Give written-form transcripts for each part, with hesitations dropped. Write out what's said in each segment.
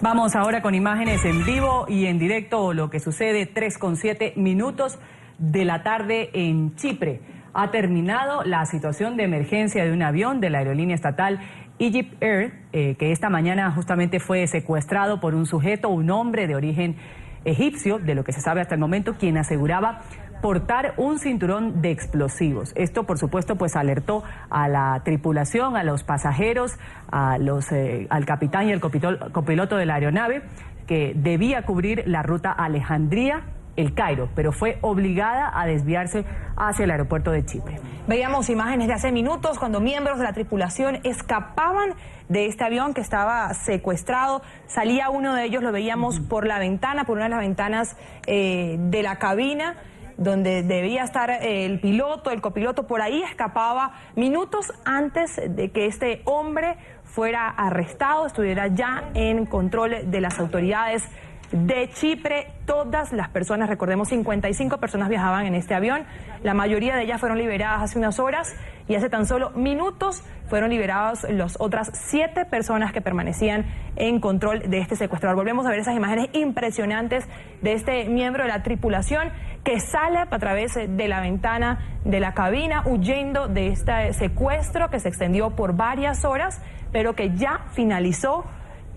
Vamos ahora con imágenes en vivo y en directo, lo que sucede 3:07 de la tarde en Chipre. Ha terminado la situación de emergencia de un avión de la aerolínea estatal Egypt Air, que esta mañana justamente fue secuestrado por un sujeto, un hombre de origen egipcio, de lo que se sabe hasta el momento, quien aseguraba portar un cinturón de explosivos. Esto, por supuesto, pues alertó a la tripulación, a los pasajeros, al capitán y el copiloto de la aeronave, que debía cubrir la ruta Alejandría-El Cairo, pero fue obligada a desviarse hacia el aeropuerto de Chipre. Veíamos imágenes de hace minutos cuando miembros de la tripulación escapaban de este avión que estaba secuestrado. Salía uno de ellos, lo veíamos por la ventana, por una de las ventanas de la cabina, donde debía estar el piloto, el copiloto. Por ahí escapaba minutos antes de que este hombre fuera arrestado, estuviera ya en control de las autoridades de Chipre. Todas las personas, recordemos, 55 personas viajaban en este avión. La mayoría de ellas fueron liberadas hace unas horas y hace tan solo minutos fueron liberadas las otras 7 personas que permanecían en control de este secuestrador. Volvemos a ver esas imágenes impresionantes de este miembro de la tripulación que sale a través de la ventana de la cabina huyendo de este secuestro que se extendió por varias horas, pero que ya finalizó.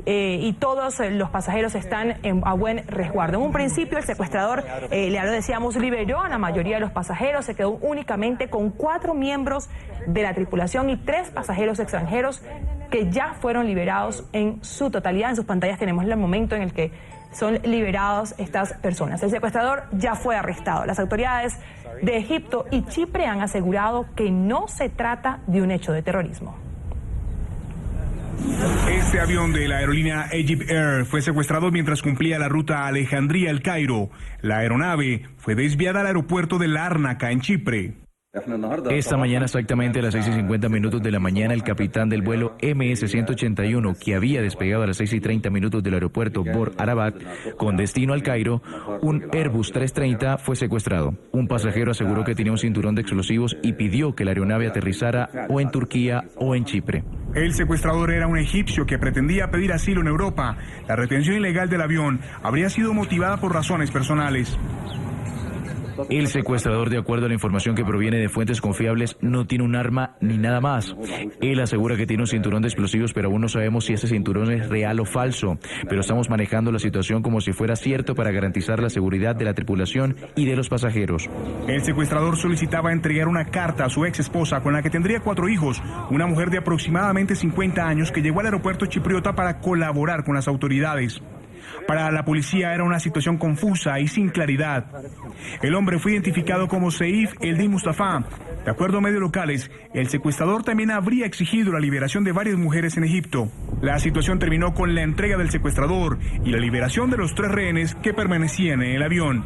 Y todos los pasajeros están a buen resguardo. En un principio el secuestrador, ya lo decíamos, liberó a la mayoría de los pasajeros, se quedó únicamente con 4 miembros de la tripulación y 3 pasajeros extranjeros que ya fueron liberados en su totalidad. En sus pantallas tenemos el momento en el que son liberados estas personas. El secuestrador ya fue arrestado. Las autoridades de Egipto y Chipre han asegurado que no se trata de un hecho de terrorismo. Este avión de la aerolínea Egypt Air fue secuestrado mientras cumplía la ruta Alejandría-El Cairo. La aeronave fue desviada al aeropuerto de Lárnaca, en Chipre. Esta mañana, exactamente a las 6:50 de la mañana, el capitán del vuelo MS-181, que había despegado a las 6:30 del aeropuerto Bor Arabat con destino al Cairo, un Airbus 330, fue secuestrado. Un pasajero aseguró que tenía un cinturón de explosivos y pidió que la aeronave aterrizara o en Turquía o en Chipre. El secuestrador era un egipcio que pretendía pedir asilo en Europa. La retención ilegal del avión habría sido motivada por razones personales. El secuestrador, de acuerdo a la información que proviene de fuentes confiables, no tiene un arma ni nada más. Él asegura que tiene un cinturón de explosivos, pero aún no sabemos si ese cinturón es real o falso. Pero estamos manejando la situación como si fuera cierto para garantizar la seguridad de la tripulación y de los pasajeros. El secuestrador solicitaba entregar una carta a su ex esposa, con la que tendría 4 hijos, una mujer de aproximadamente 50 años que llegó al aeropuerto chipriota para colaborar con las autoridades. Para la policía era una situación confusa y sin claridad. El hombre fue identificado como Saif Eldin Mustafa. De acuerdo a medios locales, el secuestrador también habría exigido la liberación de varias mujeres en Egipto. La situación terminó con la entrega del secuestrador y la liberación de los 3 rehenes que permanecían en el avión.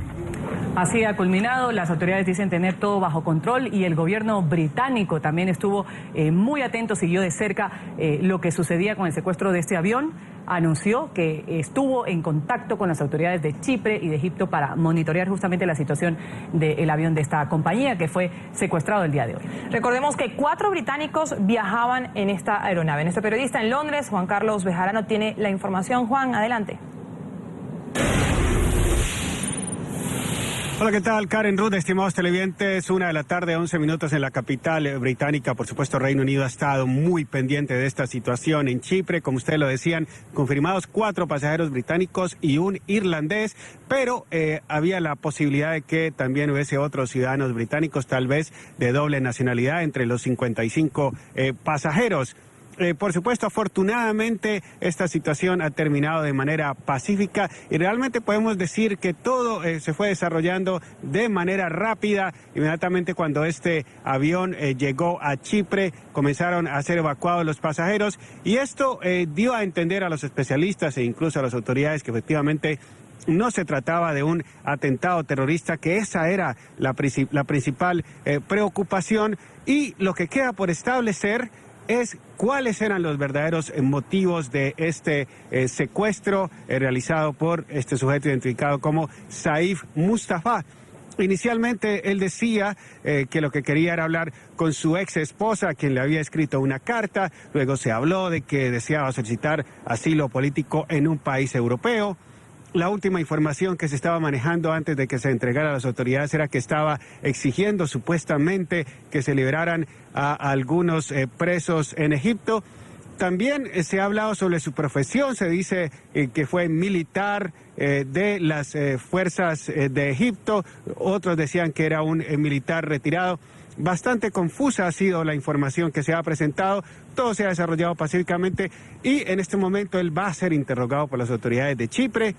Así ha culminado, las autoridades dicen tener todo bajo control y el gobierno británico también estuvo muy atento, siguió de cerca lo que sucedía con el secuestro de este avión. Anunció que estuvo en contacto con las autoridades de Chipre y de Egipto para monitorear justamente la situación del avión de esta compañía que fue secuestrado el día de hoy. Recordemos que 4 británicos viajaban en esta aeronave. Nuestro periodista en Londres, Juan Carlos Bejarano, tiene la información. Juan, adelante. Hola, ¿qué tal? Karen, Ruth, estimados televidentes, 1 de la tarde, 11 minutos en la capital británica. Por supuesto, Reino Unido ha estado muy pendiente de esta situación en Chipre. Como ustedes lo decían, confirmados 4 pasajeros británicos y un irlandés, pero había la posibilidad de que también hubiese otros ciudadanos británicos, tal vez de doble nacionalidad, entre los 55 pasajeros. Por supuesto, afortunadamente, esta situación ha terminado de manera pacífica y realmente podemos decir que todo se fue desarrollando de manera rápida. Inmediatamente cuando este avión llegó a Chipre, comenzaron a ser evacuados los pasajeros y esto dio a entender a los especialistas e incluso a las autoridades que efectivamente no se trataba de un atentado terrorista, que esa era la principal preocupación, y lo que queda por establecer es cuáles eran los verdaderos motivos de este secuestro realizado por este sujeto identificado como Saif Mustafa. Inicialmente él decía que lo que quería era hablar con su ex esposa, a quien le había escrito una carta. Luego se habló de que deseaba solicitar asilo político en un país europeo. La última información que se estaba manejando antes de que se entregara a las autoridades era que estaba exigiendo supuestamente que se liberaran a algunos presos en Egipto. También se ha hablado sobre su profesión, se dice que fue militar de las fuerzas de Egipto, otros decían que era un militar retirado. Bastante confusa ha sido la información que se ha presentado, todo se ha desarrollado pacíficamente y en este momento él va a ser interrogado por las autoridades de Chipre.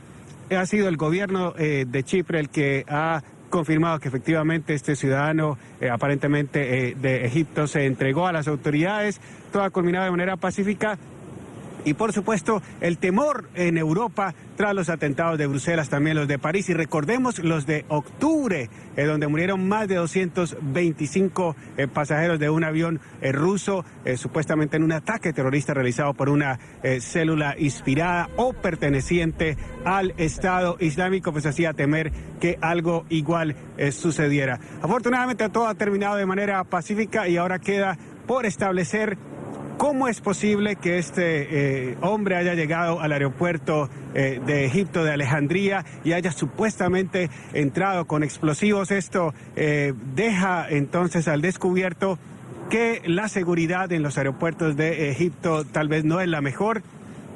Ha sido el gobierno de Chipre el que ha confirmado que efectivamente este ciudadano aparentemente de Egipto se entregó a las autoridades, todo ha culminado de manera pacífica. Y por supuesto el temor en Europa tras los atentados de Bruselas, también los de París, y recordemos los de octubre, donde murieron más de 225 pasajeros de un avión ruso, supuestamente en un ataque terrorista realizado por una célula inspirada o perteneciente al Estado Islámico, pues hacía temer que algo igual sucediera. Afortunadamente todo ha terminado de manera pacífica y ahora queda por establecer ¿cómo es posible que este hombre haya llegado al aeropuerto de Egipto, de Alejandría, y haya supuestamente entrado con explosivos? Esto deja entonces al descubierto que la seguridad en los aeropuertos de Egipto tal vez no es la mejor.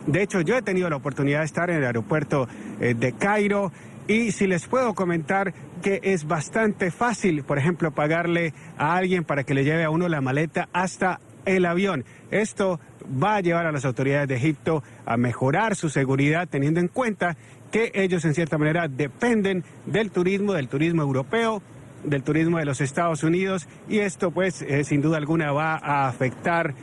De hecho, yo he tenido la oportunidad de estar en el aeropuerto de Cairo y si les puedo comentar que es bastante fácil, por ejemplo, pagarle a alguien para que le lleve a uno la maleta hasta el avión. Esto va a llevar a las autoridades de Egipto a mejorar su seguridad, teniendo en cuenta que ellos en cierta manera dependen del turismo europeo, del turismo de los Estados Unidos, y esto pues sin duda alguna va a afectar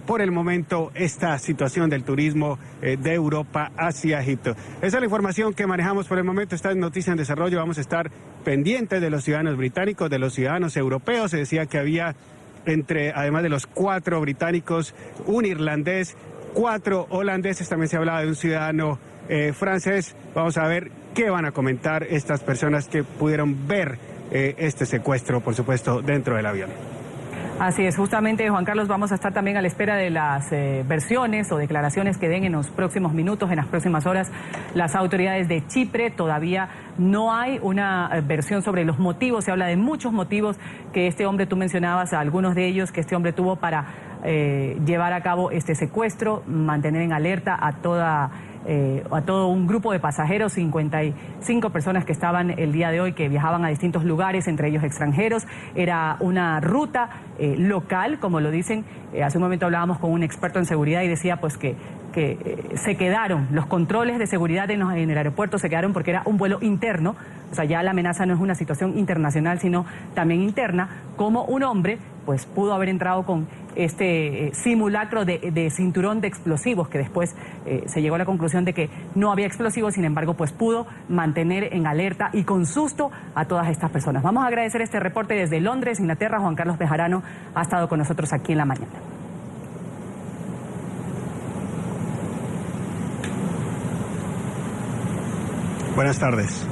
por el momento esta situación del turismo de Europa hacia Egipto. Esa es la información que manejamos por el momento, está en Noticia en Desarrollo. Vamos a estar pendientes de los ciudadanos británicos, de los ciudadanos europeos. Se decía que había además de los 4 británicos, un irlandés, 4 holandeses, también se hablaba de un ciudadano francés. Vamos a ver qué van a comentar estas personas que pudieron ver este secuestro, por supuesto, dentro del avión. Así es, justamente, Juan Carlos, vamos a estar también a la espera de las versiones o declaraciones que den en los próximos minutos, en las próximas horas, las autoridades de Chipre. Todavía no hay una versión sobre los motivos, se habla de muchos motivos que este hombre, tú mencionabas algunos de ellos, que este hombre tuvo para llevar a cabo este secuestro, mantener en alerta a todo un grupo de pasajeros, 55 personas que estaban el día de hoy, que viajaban a distintos lugares, entre ellos extranjeros. Era una ruta local, como lo dicen. Hace un momento hablábamos con un experto en seguridad y decía pues que se quedaron, los controles de seguridad en el aeropuerto se quedaron porque era un vuelo interno. O sea, ya la amenaza no es una situación internacional, sino también interna, como un hombre pues pudo haber entrado con este simulacro de cinturón de explosivos, que después se llegó a la conclusión de que no había explosivos, sin embargo pues pudo mantener en alerta y con susto a todas estas personas. Vamos a agradecer este reporte desde Londres, Inglaterra. Juan Carlos Bejarano ha estado con nosotros aquí en la mañana. Buenas tardes.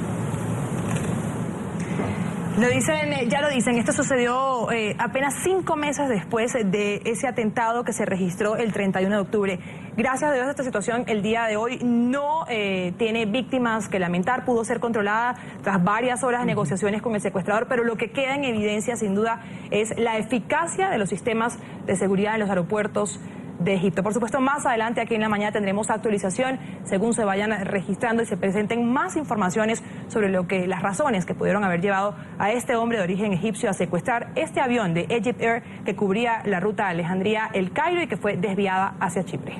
Ya lo dicen, esto sucedió apenas 5 meses después de ese atentado que se registró el 31 de octubre. Gracias a Dios esta situación el día de hoy no tiene víctimas que lamentar, pudo ser controlada tras varias horas de negociaciones con el secuestrador, pero lo que queda en evidencia sin duda es la eficacia de los sistemas de seguridad en los aeropuertos de Egipto. Por supuesto, más adelante aquí en la mañana tendremos actualización según se vayan registrando y se presenten más informaciones sobre las razones que pudieron haber llevado a este hombre de origen egipcio a secuestrar este avión de Egypt Air que cubría la ruta Alejandría-El Cairo y que fue desviada hacia Chipre.